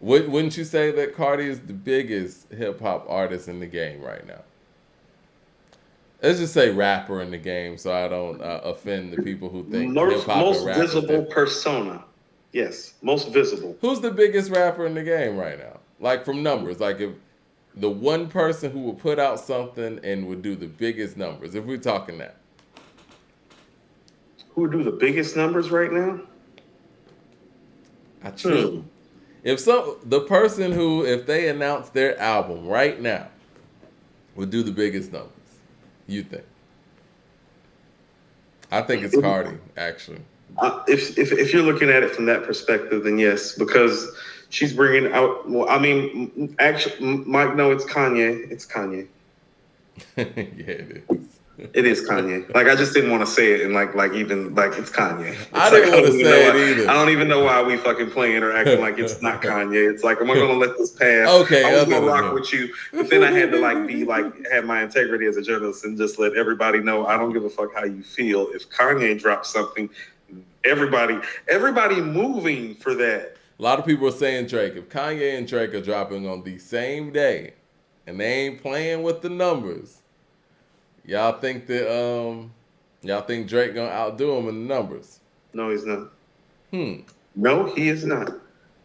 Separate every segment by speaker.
Speaker 1: Wouldn't you say that Cardi is the biggest hip hop artist in the game right now? Let's just say rapper in the game, so I don't offend the people who think hip hop and
Speaker 2: Most
Speaker 1: rap is
Speaker 2: visible
Speaker 1: different.
Speaker 2: persona. Yes, most visible.
Speaker 1: Who's the biggest rapper in the game right now? Like from numbers, like if the one person who would put out something and would do the biggest numbers, if we're talking that.
Speaker 2: Who do the biggest numbers right now?
Speaker 1: I true.
Speaker 2: Hmm.
Speaker 1: If so, the person who, if they announce their album right now, would do the biggest numbers, you think? I think it's Cardi, actually.
Speaker 2: If you're looking at it from that perspective, then yes, because she's bringing out. Well, I mean, actually, Mike, no, it's Kanye. It's Kanye.
Speaker 1: Yeah, it is.
Speaker 2: It is Kanye. Like I just didn't want to say it, and even it's Kanye. It's
Speaker 1: I
Speaker 2: like
Speaker 1: didn't want to say it
Speaker 2: I
Speaker 1: either.
Speaker 2: don't even know why we fucking playing or acting like it's not Kanye. It's like, am I gonna let this pass?
Speaker 1: Okay,
Speaker 2: I was
Speaker 1: other
Speaker 2: gonna
Speaker 1: than
Speaker 2: rock
Speaker 1: that.
Speaker 2: with you, but then I had to have my integrity as a journalist and just let everybody know I don't give a fuck how you feel. If Kanye drops something, everybody moving for that.
Speaker 1: A lot of people are saying Drake. If Kanye and Drake are dropping on the same day, and they ain't playing with the numbers, y'all think Drake gonna outdo him in the numbers?
Speaker 2: No, he's not.
Speaker 1: Hmm.
Speaker 2: No, he is not.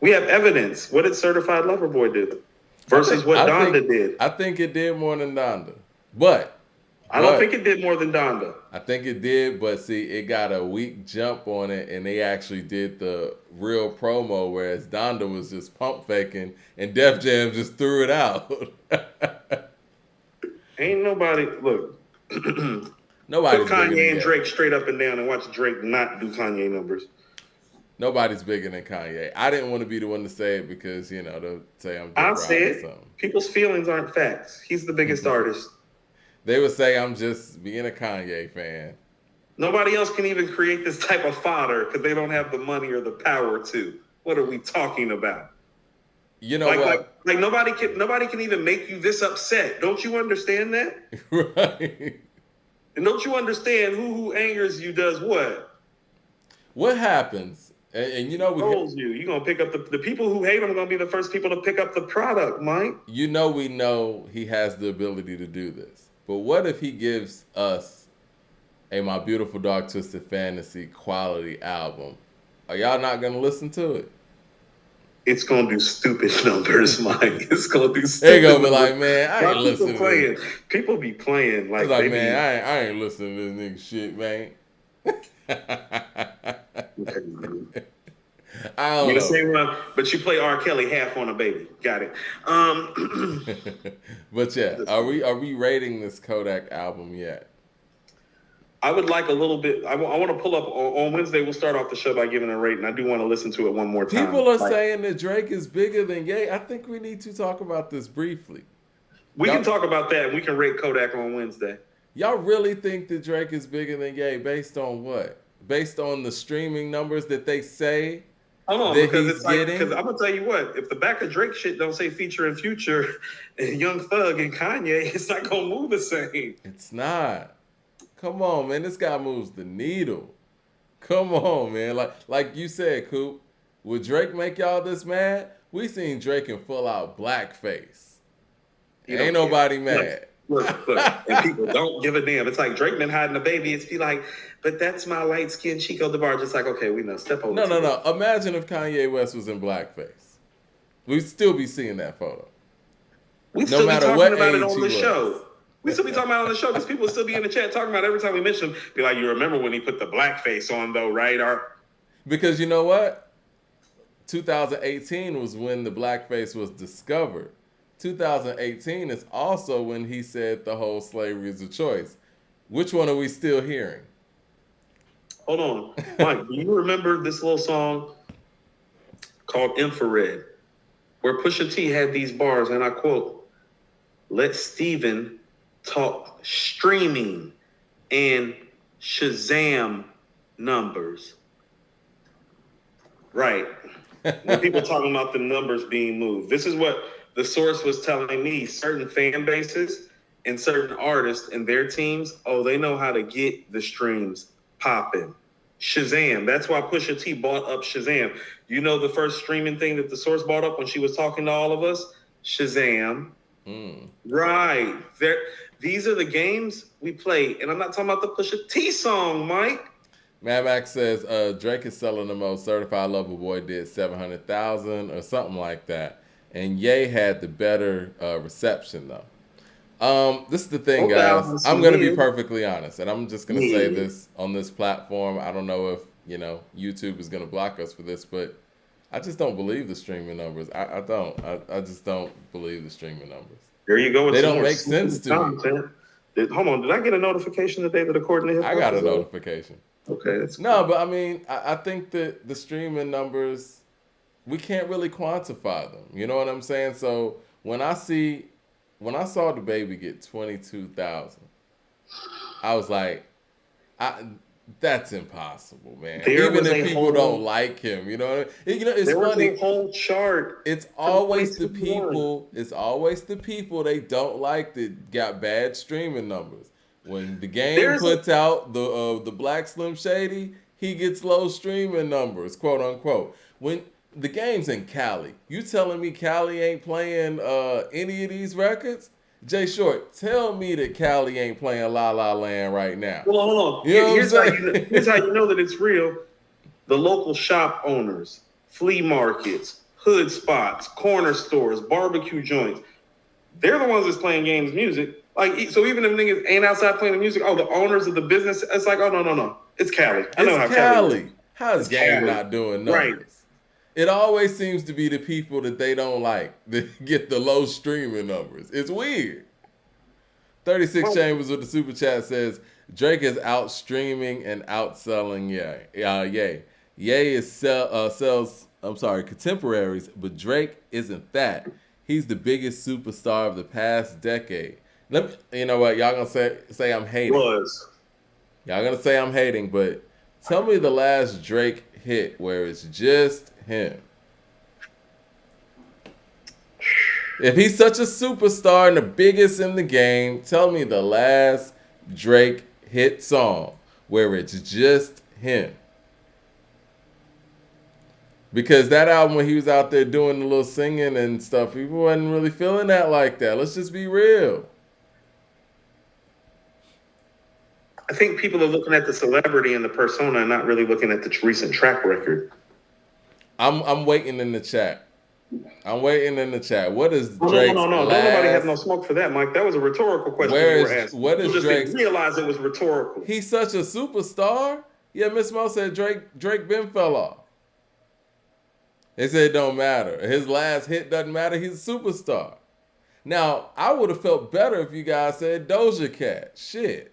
Speaker 2: We have evidence. What did Certified Lover Boy do
Speaker 1: I
Speaker 2: versus
Speaker 1: think
Speaker 2: what
Speaker 1: I
Speaker 2: Donda
Speaker 1: think
Speaker 2: did?
Speaker 1: I think it did more than Donda, but
Speaker 2: I don't think
Speaker 1: but
Speaker 2: it did more than Donda.
Speaker 1: I think it did. But see, it got a weak jump on it, and they actually did the real promo, whereas Donda was just pump faking, and Def Jam just threw it out.
Speaker 2: Ain't nobody look. Put
Speaker 1: Nobody's bigger than
Speaker 2: Kanye and
Speaker 1: Ye.
Speaker 2: Drake straight up and down and watch Drake not do Kanye numbers.
Speaker 1: Nobody's bigger than Kanye. I didn't want to be the one to say it because they'll say I'm dick
Speaker 2: I'll say
Speaker 1: riding or
Speaker 2: it.
Speaker 1: something.
Speaker 2: People's feelings aren't facts. He's the biggest artist.
Speaker 1: They would say I'm just being a Kanye fan.
Speaker 2: Nobody else can even create this type of fodder because they don't have the money or the power to. What are we talking about?
Speaker 1: You know what?
Speaker 2: Nobody can even make you this upset. Don't you understand that?
Speaker 1: Right.
Speaker 2: And don't you understand who angers you does what?
Speaker 1: What happens? And
Speaker 2: Trolls you. You're gonna pick up the people who hate him are gonna be the first people to pick up the product, Mike.
Speaker 1: we know he has the ability to do this. But what if he gives us a My Beautiful Dark Twisted Fantasy quality album? Are y'all not gonna listen to it?
Speaker 2: It's gonna do stupid numbers, Mike. It's gonna do
Speaker 1: They
Speaker 2: stupid
Speaker 1: gonna be
Speaker 2: numbers.
Speaker 1: like, man, I
Speaker 2: Why
Speaker 1: ain't
Speaker 2: people
Speaker 1: listening to
Speaker 2: playing?
Speaker 1: this.
Speaker 2: People be playing
Speaker 1: It's
Speaker 2: like
Speaker 1: like,
Speaker 2: they
Speaker 1: man,
Speaker 2: be.
Speaker 1: I ain't listening to this nigga shit, man. I
Speaker 2: You
Speaker 1: don't
Speaker 2: the
Speaker 1: know.
Speaker 2: same one, but you play R. Kelly half on a baby. Got it.
Speaker 1: But yeah, are we rating this Kodak album yet?
Speaker 2: I would like a little bit. I want to pull up on Wednesday. We'll start off the show by giving a rating. I do want to listen to it one more time.
Speaker 1: People are saying that Drake is bigger than Ye. I think we need to talk about this briefly.
Speaker 2: We can talk about that. And we can rate Kodak on Wednesday.
Speaker 1: Y'all really think that Drake is bigger than Ye based on what? Based on the streaming numbers that they say
Speaker 2: Hold on,
Speaker 1: that
Speaker 2: because
Speaker 1: he's
Speaker 2: it's like,
Speaker 1: getting?
Speaker 2: because I'm gonna tell you what, if the back of Drake shit don't say Feature and Future and Young Thug and Kanye, it's not gonna move the same.
Speaker 1: It's not. Come on, man. This guy moves the needle. Come on, man. Like you said, Coop. Would Drake make y'all this mad? We seen Drake in full out blackface. Ain't nobody mad.
Speaker 2: Look, and people don't give a damn. It's like Drake been hiding a baby. It's be like, but that's my light skinned Chico DeBar. Just like, okay, we know. Step over.
Speaker 1: No. Imagine if Kanye West was in blackface. We'd still be seeing that photo.
Speaker 2: We
Speaker 1: No
Speaker 2: still be
Speaker 1: matter
Speaker 2: talking
Speaker 1: what
Speaker 2: about it
Speaker 1: age
Speaker 2: on
Speaker 1: he
Speaker 2: the
Speaker 1: was.
Speaker 2: show. We still be talking about it on the show because people still be in the chat talking about it every time we mention him. Be like, you remember when he put the blackface on though, right?
Speaker 1: Because you know what? 2018 was when the blackface was discovered. 2018 is also when he said the whole slavery is a choice. Which one are we still hearing?
Speaker 2: Hold on, Mike. Do you remember this little song called Infrared, where Pusha T had these bars, and I quote, "Let Steven talk streaming and Shazam numbers." Right. When people talking about the numbers being moved. This is what the source was telling me. Certain fan bases and certain artists and their teams, they know how to get the streams popping. Shazam. That's why Pusha T bought up Shazam. You know the first streaming thing that the source bought up when she was talking to all of us? Shazam. Right. These are the games we play. And I'm not talking about the Pusha T song, Mike.
Speaker 1: Mad Max says Drake is selling the most. Certified Lover Boy did 700,000 or something like that, and Ye had the better reception though. This is the thing, guys. I'm gonna be perfectly honest, and I'm just gonna say this on this platform. I don't know if YouTube is gonna block us for this, but I just don't believe the streaming numbers. I don't. I just don't believe the streaming numbers.
Speaker 2: There you go.
Speaker 1: They don't make sense to me.
Speaker 2: Hold on. Did I get a notification today that according to hip hop?
Speaker 1: I got a notification.
Speaker 2: Okay, that's cool.
Speaker 1: No, but I mean, I think that the streaming numbers, we can't really quantify them. You know what I'm saying? So when I saw the baby get 22,000, I was like, that's impossible, man. Even if people don't like him, you know. It's funny.
Speaker 2: Was a whole chart.
Speaker 1: It's always the people. It's always the people they don't like that got bad streaming numbers. When the game puts out the Black Slim Shady, he gets low streaming numbers, quote unquote. When the game's in Cali, you telling me Cali ain't playing any of these records? Jay Short, tell me that Cali ain't playing La La Land right now.
Speaker 2: Well, hold on. Here's how you know that it's real. The local shop owners, flea markets, hood spots, corner stores, barbecue joints, they're the ones that's playing games music. Like, so even if niggas ain't outside playing the music, the owners of the business, it's like, no. It's Cali. I know how Cali.
Speaker 1: How is Game not doing numbers? Right. It always seems to be the people that they don't like that get the low streaming numbers. It's weird. 36 Chambers with the super chat says Drake is out streaming and outselling Ye. Ye sells contemporaries, but Drake isn't that. He's the biggest superstar of the past decade. You know what? Y'all gonna say I'm hating. Y'all gonna say I'm hating, but tell me the last Drake hit where it's just him. If he's such a superstar and the biggest in the game, tell me the last Drake hit song where it's just him. Because that album when he was out there doing the little singing and stuff, people wasn't really feeling that like that. Let's just be real.
Speaker 2: I think people are looking at the celebrity and the persona and not really looking at the recent track record.
Speaker 1: I'm waiting in the chat. What is Drake's
Speaker 2: No. Don't nobody have no smoke for that, Mike. That was a rhetorical question.
Speaker 1: What is Drake?
Speaker 2: Realize it was rhetorical.
Speaker 1: He's such a superstar. Yeah, Miss Mo said Drake Ben fell off. They said it don't matter. His last hit doesn't matter. He's a superstar. Now, I would have felt better if you guys said Doja Cat. Shit.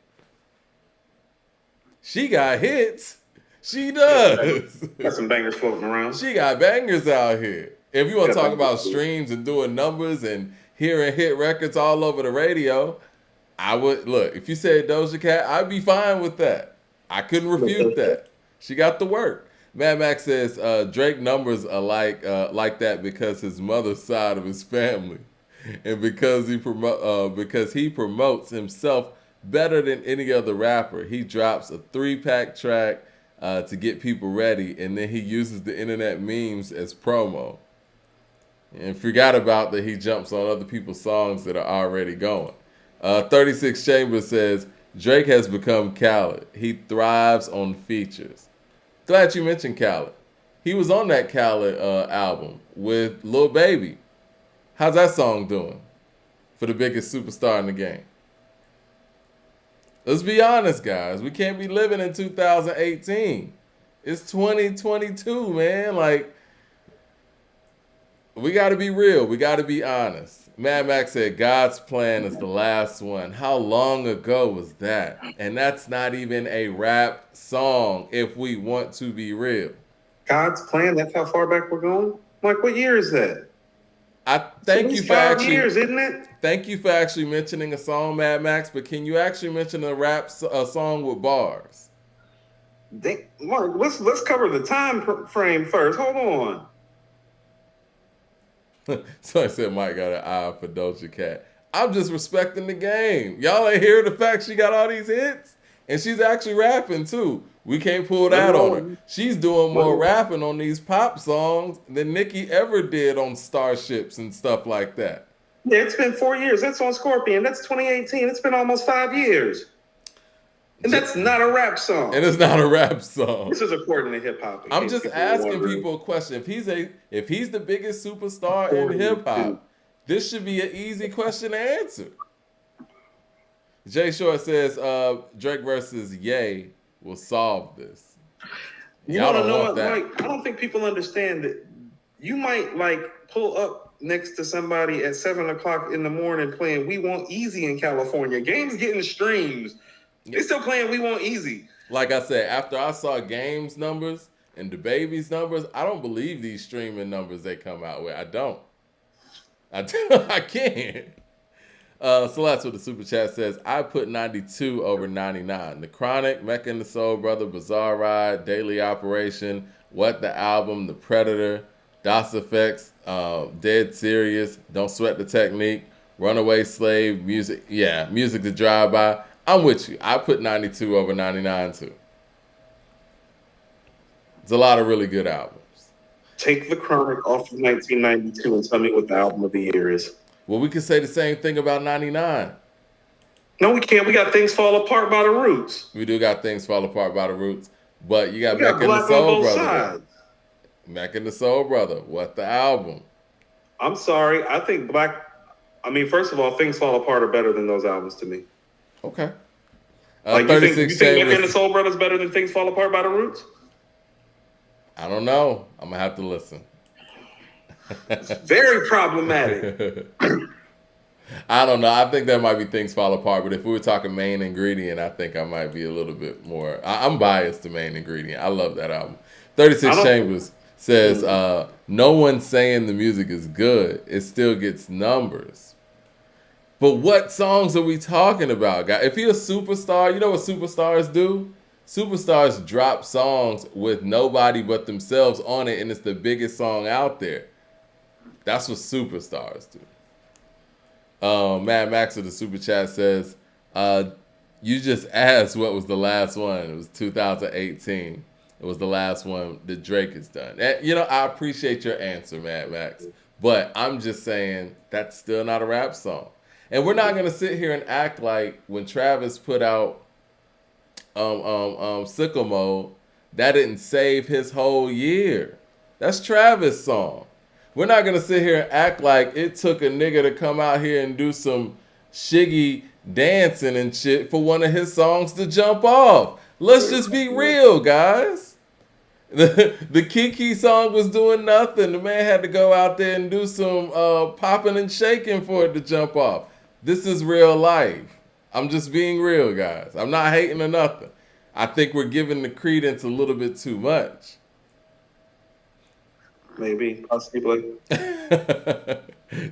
Speaker 1: She got hits. She does.
Speaker 2: Got some bangers floating around.
Speaker 1: She got bangers out here. If you want to talk about streams and doing numbers and hearing hit records all over the radio, I would look. If you said Doja Cat, I'd be fine with that. I couldn't refute that. She got the work. Mad Max says Drake numbers are like that because his mother's side of his family, and because he promotes himself better than any other rapper. He drops a 3-pack track to get people ready, and then he uses the internet memes as promo. And forgot about that he jumps on other people's songs that are already going. 36 Chambers says, Drake has become Khaled. He thrives on features. Glad you mentioned Khaled. He was on that Khaled album with Lil Baby. How's that song doing for the biggest superstar in the game? Let's be honest, guys. We can't be living in 2018. It's 2022, man. Like, we got to be real. We got to be honest. Mad Max said, God's plan is the last one. How long ago was that? And that's not even a rap song if we want to be real.
Speaker 2: God's plan? That's how far back we're going? Mike, what year is that?
Speaker 1: Thank you for actually,
Speaker 2: years, isn't it?
Speaker 1: Thank you for actually mentioning a song, Mad Max, but can you actually mention a song with bars?
Speaker 2: Mark, let's cover the time frame first. Hold on.
Speaker 1: So I said Mike got an eye for Doja Cat. I'm just respecting the game. Y'all ain't hear the fact she got all these hits And she's actually rapping too. We can't pull
Speaker 2: Nothing
Speaker 1: that on
Speaker 2: wrong
Speaker 1: her.
Speaker 2: with
Speaker 1: She's doing more
Speaker 2: nothing-
Speaker 1: rapping on these pop songs than Nicki ever did on Starships and stuff like that.
Speaker 2: Yeah, it's been 4 years. That's on Scorpion. That's 2018. It's been almost 5 years. And that's not a rap song.
Speaker 1: And it's not a rap song.
Speaker 2: This is according to hip hop.
Speaker 1: I'm just asking people a question. If he's the biggest superstar in hip hop, this should be an easy question to answer. Jay Short says Drake versus Ye will solve this.
Speaker 2: You want to know what, Mike? I don't think people understand that you might like pull up next to somebody at 7:00 in the morning playing "We Want Easy" in California. Game's getting streams. They still playing "We Want Easy."
Speaker 1: Like I said, after I saw Game's numbers and the Baby's numbers, I don't believe these streaming numbers they come out with. I don't. I can't. So that's what the super chat says. I put 92 over 99. The Chronic, Mecca and the Soul Brother, Bizarre Ride, Daily Operation, What the Album, The Predator, DOS Effects, Dead Serious, Don't Sweat the Technique, Runaway Slave, Music to Drive By. I'm with you. I put 92 over 99 too. It's a lot of really good albums.
Speaker 2: Take The Chronic off of 1992 and tell me what the album of the year is.
Speaker 1: Well, we could say the same thing about 99.
Speaker 2: No, we can't. We got Things Fall Apart by the Roots.
Speaker 1: We do got Things Fall Apart by the Roots. But you got
Speaker 2: We got
Speaker 1: Mecca and the
Speaker 2: Black on
Speaker 1: Soul
Speaker 2: both
Speaker 1: Brother.
Speaker 2: sides.
Speaker 1: Mecca and the Soul Brother. What the album?
Speaker 2: I'm sorry. I think first of all, Things Fall Apart are better than those albums to me.
Speaker 1: Okay.
Speaker 2: You
Speaker 1: 36
Speaker 2: think Mecca and the
Speaker 1: Chambers.
Speaker 2: Soul Brothers better than Things Fall Apart by the Roots?
Speaker 1: I don't know. I'm going to have to listen.
Speaker 2: Very problematic.
Speaker 1: I don't know. I think that might be Things Fall Apart. But if we were talking main ingredient, I think I might be a little bit more. I'm biased to main ingredient. I love that album. 36 Chambers says, no one's saying the music is good. It still gets numbers. But what songs are we talking about, guys? If you're a superstar, you know what superstars do? Superstars drop songs with nobody but themselves on it, and it's the biggest song out there. That's what superstars do. Mad Max of the super chat says, you just asked what was the last one. It was 2018. It was the last one that Drake has done. And, I appreciate your answer, Mad Max. But I'm just saying that's still not a rap song. And we're not going to sit here and act like when Travis put out Sickle Mode, that didn't save his whole year. That's Travis' song. We're not going to sit here and act like it took a nigga to come out here and do some shiggy dancing and shit for one of his songs to jump off. Let's just be real, guys. The Kiki song was doing nothing. The man had to go out there and do some popping and shaking for it to jump off. This is real life. I'm just being real, guys. I'm not hating or nothing. I think we're giving the credence a little bit too much.
Speaker 2: Maybe, possibly.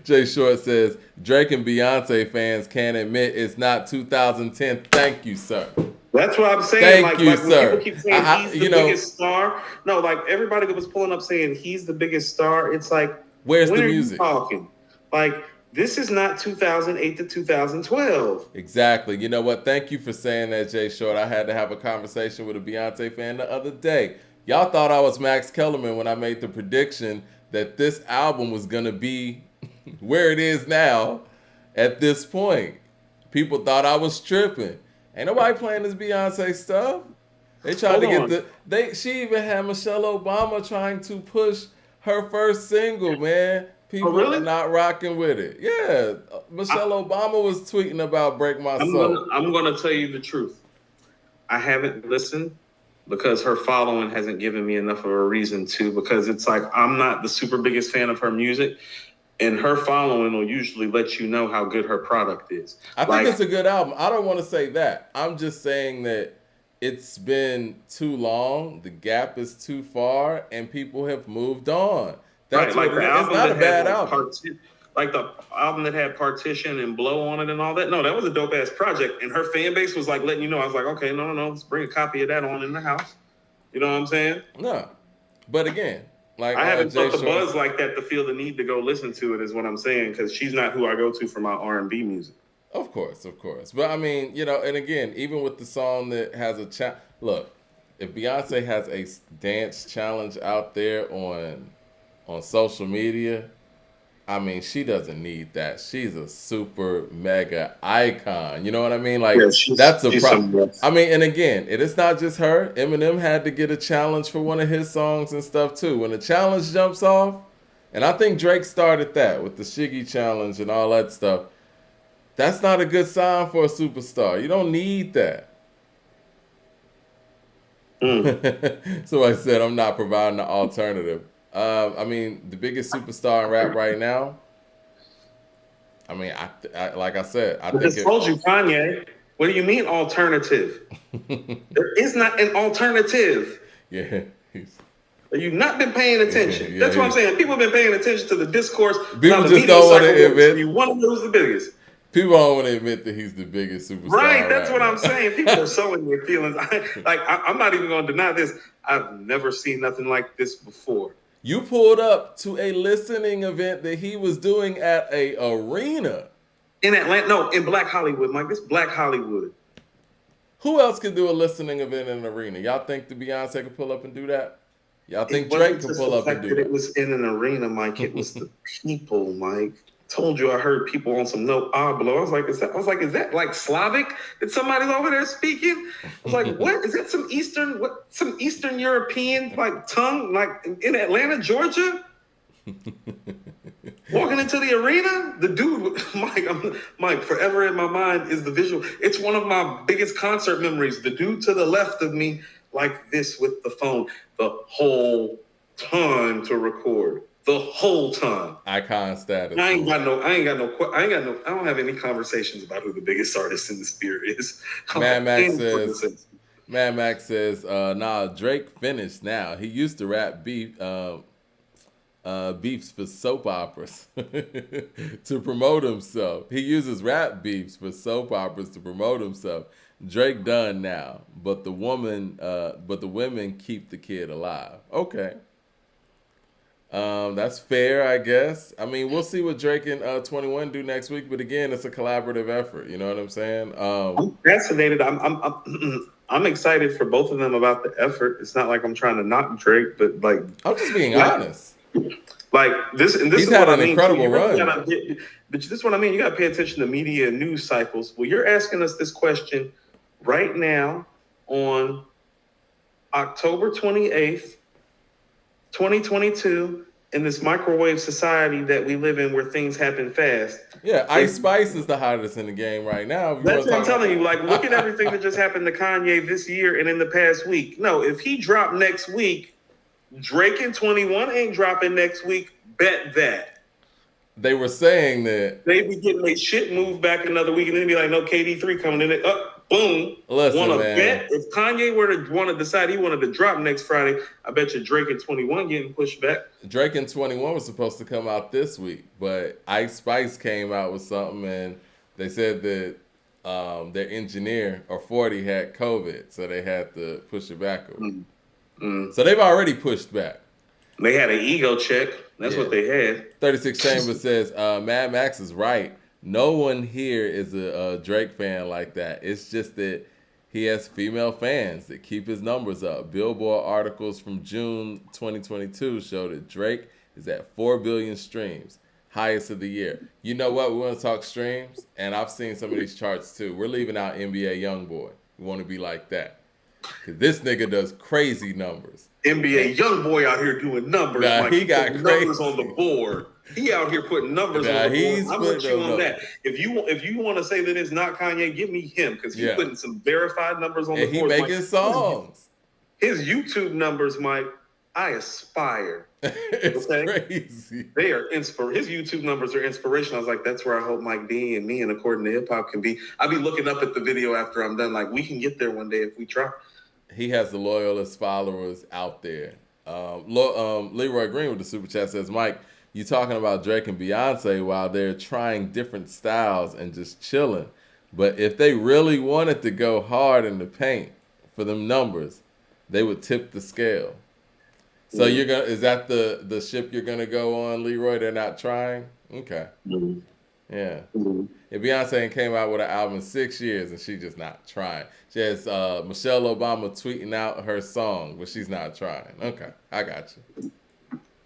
Speaker 1: Jay Short says, Drake and Beyonce fans can't admit it's not 2010. Thank you, sir.
Speaker 2: That's what I'm saying.
Speaker 1: Thank you, sir.
Speaker 2: When people keep saying he's the biggest star. No, like everybody that was pulling up saying he's the biggest star. It's like,
Speaker 1: where's
Speaker 2: when
Speaker 1: the
Speaker 2: are
Speaker 1: music?
Speaker 2: You talking? Like, this is not 2008 to 2012.
Speaker 1: Exactly. You know what? Thank you for saying that, Jay Short. I had to have a conversation with a Beyonce fan the other day. Y'all thought I was Max Kellerman when I made the prediction that this album was going to be where it is now at this point. People thought I was tripping. Ain't nobody playing this Beyonce stuff. They tried to get she even had Michelle Obama trying to push her first single, man. People are not rocking with it. Yeah, Michelle Obama was tweeting about Break My Soul.
Speaker 2: I'm going to tell you the truth. I haven't listened because her following hasn't given me enough of a reason to, because it's like I'm not the super biggest fan of her music, and her following will usually let you know how good her product is.
Speaker 1: I think it's a good album. I don't want to say that. I'm just saying that it's been too long, the gap is too far, and people have moved on. That's
Speaker 2: right, like
Speaker 1: it's not a bad album.
Speaker 2: Like the album that had Partition and Blow on it and all that. No, that was a dope ass project. And her fan base was like letting you know. I was like, okay, no, let's bring a copy of that on in the house. You know what I'm saying?
Speaker 1: No. But again, like
Speaker 2: I haven't felt the buzz like that to feel the need to go listen to it is what I'm saying, because she's not who I go to for my R&B music.
Speaker 1: Of course, of course. But I mean, and again, even with the song that has look, if Beyonce has a dance challenge out there on social media, I mean, she doesn't need that. She's a super mega icon. You know what I mean? Like
Speaker 2: Yeah,
Speaker 1: that's a
Speaker 2: she's
Speaker 1: pro.
Speaker 2: something else.
Speaker 1: I mean, and again, it is not just her. Eminem had to get a challenge for one of his songs and stuff too. When the challenge jumps off, and I think Drake started that with the Shiggy challenge and all that stuff. That's not a good sign for a superstar. You don't need that.
Speaker 2: Mm.
Speaker 1: So I said I'm not providing an alternative. I mean, the biggest superstar in rap right now. I mean, like I said, I
Speaker 2: I
Speaker 1: think
Speaker 2: just told you, Kanye. What do you mean alternative? There is not an alternative.
Speaker 1: yeah,
Speaker 2: Have you not been paying attention?
Speaker 1: yeah.
Speaker 2: That's what I'm saying. People have been paying attention to the discourse and how
Speaker 1: People
Speaker 2: the
Speaker 1: just
Speaker 2: media
Speaker 1: don't want
Speaker 2: cycle
Speaker 1: to
Speaker 2: works.
Speaker 1: admit.
Speaker 2: You want to know who's the biggest.
Speaker 1: People don't want to admit that he's the biggest superstar
Speaker 2: Right,
Speaker 1: in
Speaker 2: that's
Speaker 1: rap
Speaker 2: what I'm
Speaker 1: now.
Speaker 2: saying. People are showing their feelings. I'm not even going to deny this. I've never seen nothing like this before.
Speaker 1: You pulled up to a listening event that he was doing at a arena.
Speaker 2: In Atlanta, no, in Black Hollywood, Mike. This Black Hollywood.
Speaker 1: Who else could do a listening event in an arena? Y'all think the Beyonce could pull up and do that? Y'all
Speaker 2: It
Speaker 1: think Drake
Speaker 2: wasn't
Speaker 1: could
Speaker 2: just
Speaker 1: pull
Speaker 2: the
Speaker 1: up and
Speaker 2: fact
Speaker 1: do
Speaker 2: that it
Speaker 1: that?
Speaker 2: was in an arena, Mike. It was the people, Mike. Told you I heard people on some no hablo. I was like, is that like Slavic that somebody's over there speaking? I was like, what? Is that some Eastern European like tongue, like in Atlanta, Georgia? Walking into the arena, the dude, Mike, forever in my mind is the visual. It's one of my biggest concert memories. The dude to the left of me, like this with the phone, the whole time to record, the whole time.
Speaker 1: Icon status.
Speaker 2: I don't have any conversations about who the biggest artist in the spirit is. I don't
Speaker 1: Mad
Speaker 2: have
Speaker 1: Max
Speaker 2: any
Speaker 1: says.
Speaker 2: conversations.
Speaker 1: Mad Max says, "Nah, Drake finished now. He used to rap beefs for soap operas to promote himself. He uses rap beefs for soap operas to promote himself. Drake done now, but the women keep the kid alive. Okay, that's fair, I guess. I mean, we'll see what Drake and 21 do next week, but again, it's a collaborative effort. You know what I'm saying?
Speaker 2: I'm fascinated. I'm excited for both of them about the effort. It's not like I'm trying to knock Drake, but like
Speaker 1: I'm just being honest.
Speaker 2: like this, and this
Speaker 1: He's
Speaker 2: is what
Speaker 1: had
Speaker 2: I
Speaker 1: an
Speaker 2: mean.
Speaker 1: incredible
Speaker 2: You really
Speaker 1: run.
Speaker 2: but this is what I mean. You got to pay attention to media and news cycles. Well, you're asking us this question right now on October 28th, 2022, in this microwave society that we live in where things happen fast.
Speaker 1: Yeah, Ice Spice is the hottest in the game right now.
Speaker 2: That's what I'm telling you. Like, look at everything that just happened to Kanye this year and in the past week. No, if he dropped next week, Drake and 21 ain't dropping next week. Bet that.
Speaker 1: They were saying that.
Speaker 2: They be getting their shit moved back another week, and then be like, no, KD3 coming in. Boom.
Speaker 1: Listen,
Speaker 2: Want to
Speaker 1: man.
Speaker 2: bet? If Kanye were to want to decide he wanted to drop next Friday, I bet you Drake and 21 getting pushed back.
Speaker 1: Drake and 21 was supposed to come out this week, but Ice Spice came out with something, and they said that their engineer or 40 had COVID, so they had to push it back. So they've already pushed back.
Speaker 2: They had an ego check. That's what they had.
Speaker 1: 36 Chambers says, Mad Max is right. No one here is a Drake fan like that. It's just that he has female fans that keep his numbers up. Billboard articles from June 2022 show that Drake is at 4 billion streams, highest of the year. You know what? We want to talk streams, and I've seen some of these charts too. We're leaving out NBA Youngboy. We want to be like that. Because this nigga does crazy numbers.
Speaker 2: NBA Youngboy out here doing numbers.
Speaker 1: Nah,
Speaker 2: like
Speaker 1: he got
Speaker 2: numbers
Speaker 1: crazy.
Speaker 2: on the board. He out here putting numbers on the board. I'm with you on that. If you want to say that it's not Kanye, give me him because he's putting some verified numbers on the board.
Speaker 1: He making songs.
Speaker 2: His YouTube numbers, Mike, I aspire.
Speaker 1: It's crazy.
Speaker 2: They are his YouTube numbers are inspirational. I was like, that's where I hope Mike D and me and According to Hip Hop can be. I'll be looking up at the video after I'm done. Like, we can get there one day if we try.
Speaker 1: He has the loyalist followers out there. Leroy Green with the super chat says, Mike, you talking about Drake and Beyonce while they're trying different styles and just chilling. But if they really wanted to go hard in the paint for them numbers, they would tip the scale. So is that the ship you're gonna go on, Leroy? They're not trying? Okay. Yeah.
Speaker 2: Mhm.
Speaker 1: If Beyonce ain't came out with an album in 6 years and she just not trying. She has Michelle Obama tweeting out her song, but she's not trying. Okay, I got you.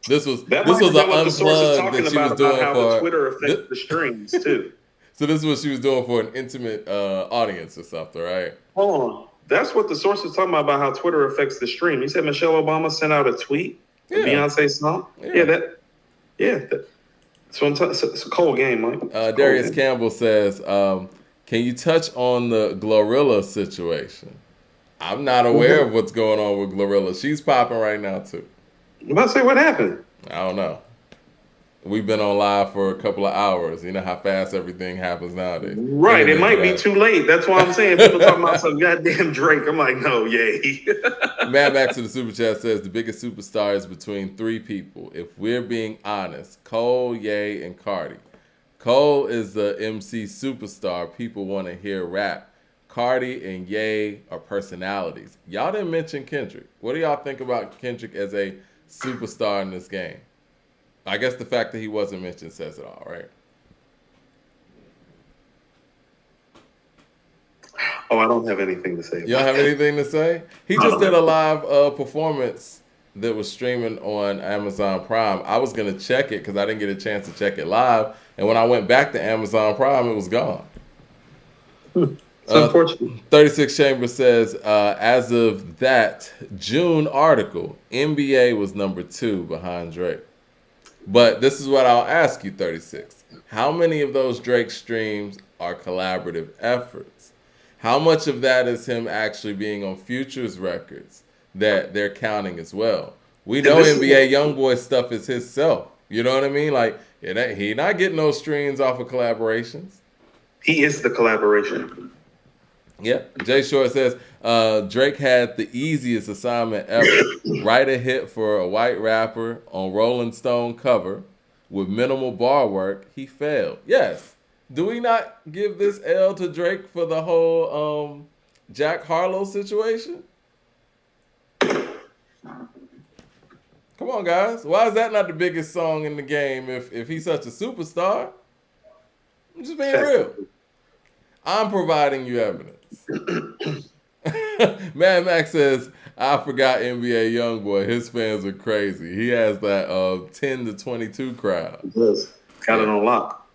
Speaker 1: This was
Speaker 2: That
Speaker 1: this
Speaker 2: might
Speaker 1: was
Speaker 2: have
Speaker 1: an
Speaker 2: been what the source is
Speaker 1: unplug
Speaker 2: talking
Speaker 1: that she was
Speaker 2: about
Speaker 1: doing
Speaker 2: how the
Speaker 1: for.
Speaker 2: Twitter affects the streams too.
Speaker 1: So this is what she was doing for an intimate audience or something, right?
Speaker 2: Hold on. That's what the source is talking about how Twitter affects the stream. You said Michelle Obama sent out a tweet, a
Speaker 1: Yeah.
Speaker 2: Beyonce song.
Speaker 1: Yeah.
Speaker 2: So it's a cold game, Mike. It's a cold
Speaker 1: Darius
Speaker 2: game.
Speaker 1: Campbell says, "Can you touch on the Glorilla situation? I'm not aware of what's going on with Glorilla. She's popping right now too.
Speaker 2: I'm about to say what happened.
Speaker 1: I don't know. We've been on live for a couple of hours. You know how fast everything happens nowadays.
Speaker 2: Right, it might be too late. That's why I'm saying people talking about some goddamn Drake. I'm like, no, yay.
Speaker 1: Mad Max to the super chat says the biggest superstar is between three people. If we're being honest, Cole, Ye, and Cardi. Cole is the MC superstar. People want to hear rap. Cardi and Ye are personalities. Y'all didn't mention Kendrick. What do y'all think about Kendrick as a superstar in this game? I guess the fact that he wasn't mentioned says it all, right?
Speaker 2: Oh, I don't have anything to say.
Speaker 1: You don't have anything to say? He just did a live performance that was streaming on Amazon Prime. I was going to check it because I didn't get a chance to check it live. And when I went back to Amazon Prime, it was gone.
Speaker 2: It's unfortunate.
Speaker 1: 36 Chambers says, as of that June article, NBA was number 2 behind Drake. But this is what I'll ask you, 36. How many of those Drake streams are collaborative efforts? How much of that is him actually being on Future's records that they're counting as well? We know NBA YoungBoy stuff is his self. You know what I mean? Like, he not getting those streams off of collaborations.
Speaker 2: He is the collaboration.
Speaker 1: Yeah. Jay Short says, Drake had the easiest assignment ever. Write a hit for a white rapper on Rolling Stone cover with minimal bar work. He failed. Yes. Do we not give this L to Drake for the whole Jack Harlow situation? Come on, guys. Why is that not the biggest song in the game if he's such a superstar? I'm just being real. I'm providing you evidence. Mad Max says, I forgot NBA YoungBoy. His fans are crazy. He has that 10 to 22 crowd.
Speaker 2: Yes. Got it on lock.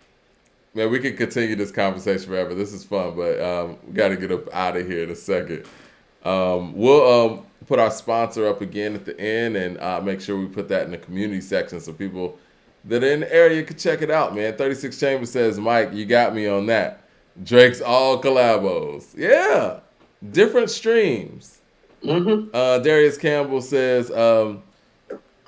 Speaker 1: Man, we could continue this conversation forever. This is fun, but we got to get up out of here in a second. We'll put our sponsor up again at the end and make sure we put that in the community section so people that are in the area could check it out, man. 36 Chambers says, Mike, you got me on that. Drake's all collabos. Yeah. Different streams.
Speaker 2: Mm-hmm.
Speaker 1: Darius Campbell says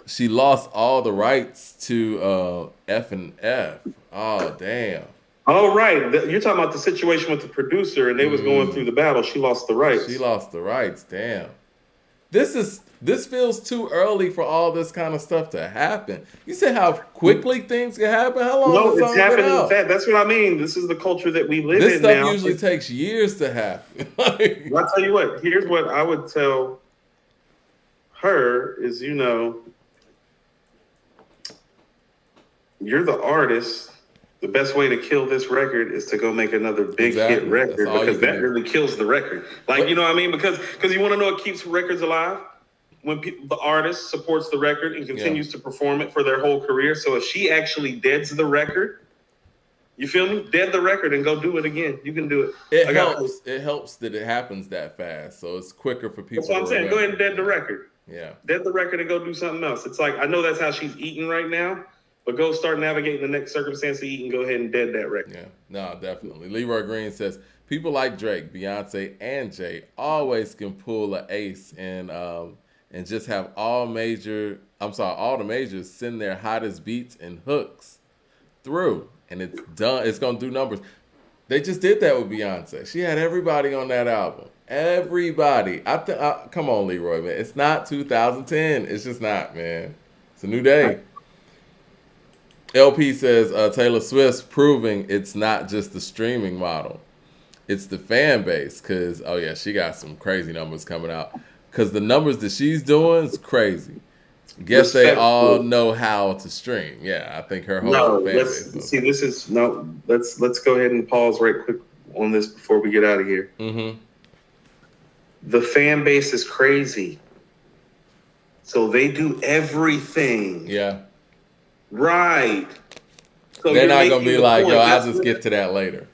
Speaker 1: she lost all the rights to F and F. Oh, damn.
Speaker 2: Oh, right. You're talking about the situation with the producer and they was going through the battle. She lost the rights.
Speaker 1: She lost the rights. Damn. This feels too early for all this kind of stuff to happen. You see how quickly things can happen? How long
Speaker 2: No,
Speaker 1: has
Speaker 2: it's happening fast. That's what I mean. This is the culture that we live
Speaker 1: this
Speaker 2: in
Speaker 1: stuff
Speaker 2: now.
Speaker 1: usually takes years to happen.
Speaker 2: I'll tell you what. Here's what I would tell her is, you're the artist. The best way to kill this record is to go make another big hit record because that really kills the record. Like, you know what I mean? Because you want to know what keeps records alive? When the artist supports the record and continues to perform it for their whole career. So if she actually deads the record, you feel me? Dead the record and go do it again. You can do it.
Speaker 1: It helps that it happens that fast. So it's quicker for people.
Speaker 2: That's what I'm saying. Go ahead and dead the record.
Speaker 1: Yeah.
Speaker 2: Dead the record and go do something else. It's like, I know that's how she's eating right now. But go start navigating the next circumstance to eat and go ahead and dead that record.
Speaker 1: Yeah, no, definitely. Leroy Green says, people like Drake, Beyonce, and Jay always can pull an ace and just have all the majors send their hottest beats and hooks through. And it's done. It's going to do numbers. They just did that with Beyonce. She had everybody on that album. Everybody. Come on, Leroy, man. It's not 2010. It's just not, man. It's a new day. LP says Taylor Swift's proving it's not just the streaming model. It's the fan base because, she got some crazy numbers coming out. Because the numbers that she's doing is crazy. Guess they all
Speaker 2: Respectfully.
Speaker 1: know how to stream. Yeah, I think her whole
Speaker 2: No,
Speaker 1: fan
Speaker 2: let's
Speaker 1: base knows
Speaker 2: see.
Speaker 1: how.
Speaker 2: This is no. Let's go ahead and pause right quick on this before we get out of here.
Speaker 1: Mm-hmm.
Speaker 2: The fan base is crazy, so they do everything
Speaker 1: Yeah.
Speaker 2: right. So
Speaker 1: They're
Speaker 2: you're
Speaker 1: not gonna
Speaker 2: making
Speaker 1: be
Speaker 2: the
Speaker 1: like, yo,
Speaker 2: point.
Speaker 1: I'll
Speaker 2: That's
Speaker 1: just get to that later.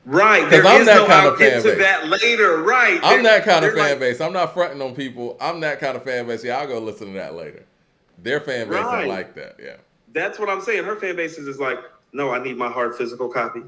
Speaker 2: right.
Speaker 1: Because
Speaker 2: There
Speaker 1: I'm
Speaker 2: is
Speaker 1: that
Speaker 2: no
Speaker 1: kind of
Speaker 2: I'll get
Speaker 1: fan
Speaker 2: to
Speaker 1: base.
Speaker 2: that later. Right.
Speaker 1: I'm that kind of
Speaker 2: They're
Speaker 1: fan
Speaker 2: like,
Speaker 1: base. I'm not fronting on people. I'm that kind of fan base. Yeah, I'll go listen to that later. Their fan base ain't
Speaker 2: right.
Speaker 1: like that. Yeah.
Speaker 2: That's what I'm saying. Her fan base is like, no, I need my hard physical copy.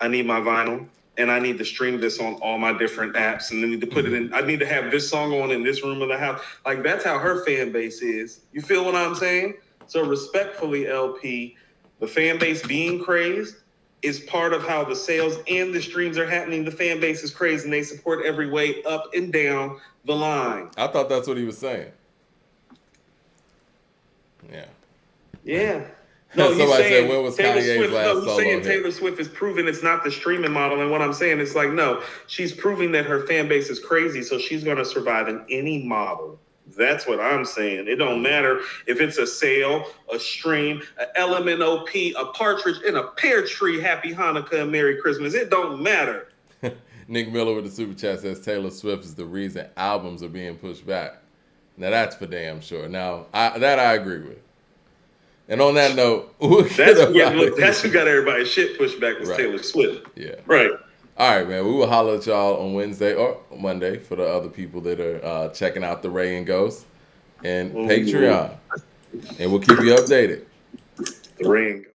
Speaker 2: I need my vinyl. And I need to stream this on all my different apps. And I need to put it in. I need to have this song on in this room of the house. Like, that's how her fan base is. You feel what I'm saying? So, respectfully, LP, the fan base being crazed is part of how the sales and the streams are happening. The fan base is crazed and they support every way up and down the line.
Speaker 1: I thought that's what he was saying. Yeah.
Speaker 2: Yeah. No, he's
Speaker 1: Somebody said,
Speaker 2: saying
Speaker 1: when was
Speaker 2: Taylor
Speaker 1: Kanye's
Speaker 2: Swift. No,
Speaker 1: last
Speaker 2: he's
Speaker 1: solo
Speaker 2: saying
Speaker 1: hit?
Speaker 2: Taylor Swift is proving it's not the streaming model. And what I'm saying is like, no, she's proving that her fan base is crazy, so she's going to survive in any model. That's what I'm saying. It don't matter if it's a sale, a stream, a LMNOP, a partridge in a pear tree. Happy Hanukkah and Merry Christmas. It don't matter.
Speaker 1: Nick Miller with the super chat says Taylor Swift is the reason albums are being pushed back. Now that's for damn sure. Now that I agree with. And on that note,
Speaker 2: that's who got everybody's shit pushed back was
Speaker 1: right.
Speaker 2: Taylor Swift.
Speaker 1: Yeah.
Speaker 2: Right.
Speaker 1: All right, man. We will holler at y'all on Wednesday or Monday for the other people that are checking out the Ray and Ghost and Patreon. And we'll keep you updated.
Speaker 2: The Ray and Ghost.